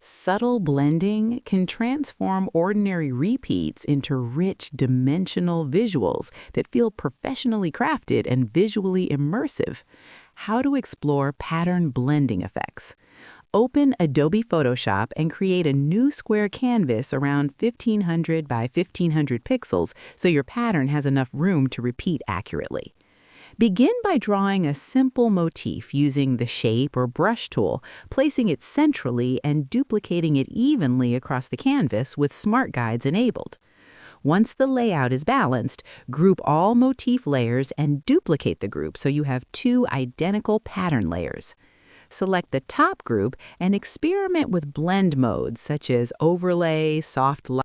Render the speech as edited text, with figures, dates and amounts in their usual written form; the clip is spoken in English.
Subtle blending can transform ordinary repeats into rich, dimensional visuals that feel professionally crafted and visually immersive. How to explore pattern blending effects. Open Adobe Photoshop and create a new square canvas around 1500 by 1500 pixels so your pattern has enough room to repeat accurately. Begin by drawing a simple motif using the shape or brush tool, placing it centrally and duplicating it evenly across the canvas with Smart Guides enabled. Once the layout is balanced, group all motif layers and duplicate the group so you have two identical pattern layers. Select the top group and experiment with blend modes such as overlay, soft light,